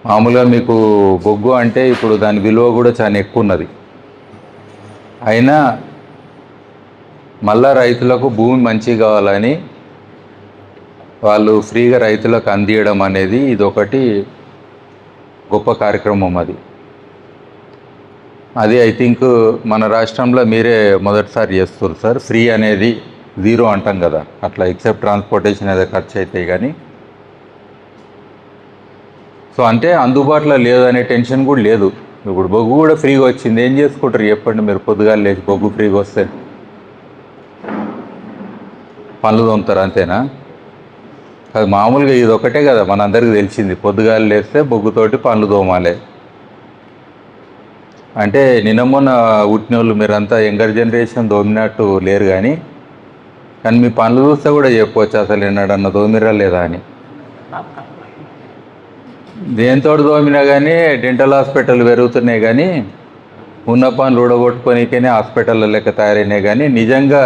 మామూలుగా మీకు బొగ్గు అంటే ఇప్పుడు దాని విలువ కూడా చాలా ఎక్కువ ఉన్నది. అయినా మళ్ళా రైతులకు భూమి మంచిగా కావాలని వాళ్ళు ఫ్రీగా రైతులకు అందియడం అనేది ఇదొకటి గొప్ప కార్యక్రమం. అది ఐ థింక్ మన రాష్ట్రంలో మీరే మొదటిసారి చేస్తారు సార్. ఫ్రీ అనేది జీరో అంటాం కదా, అట్లా ఎక్సెప్ట్ ట్రాన్స్పోర్టేషన్ ఏదో ఖర్చు అవుతాయి కానీ. సో అంటే అందుబాటులో లేదనే టెన్షన్ కూడా లేదు. ఇప్పుడు బొగ్గు కూడా ఫ్రీగా వచ్చింది, ఏం చేసుకుంటారు చెప్పండి మీరు? పొద్దుగాలు లేచి బొగ్గు ఫ్రీగా వస్తే పనులు తోముతారు అంతేనా? అది మామూలుగా ఇది ఒకటే కదా మనందరికీ తెలిసింది, పొద్దుగాలు లేస్తే బొగ్గుతోటి పనులు తోమాలి అంటే. నిన్న మొన్న పుట్టిన వాళ్ళు మీరంతా యంగర్ జనరేషన్ దోమినట్టు లేరు కానీ మీ పనులు చూస్తే కూడా చెప్పవచ్చు అసలు ఎన్నడన్నా దోమిరా లేదా అని. దేంతో దోమినా కానీ డెంటల్ హాస్పిటల్ పెరుగుతున్నాయి కానీ ఉన్న పనులు ఊడగొట్టుకోనికనే హాస్పిటల్ లెక్క తయారైనాయి కానీ నిజంగా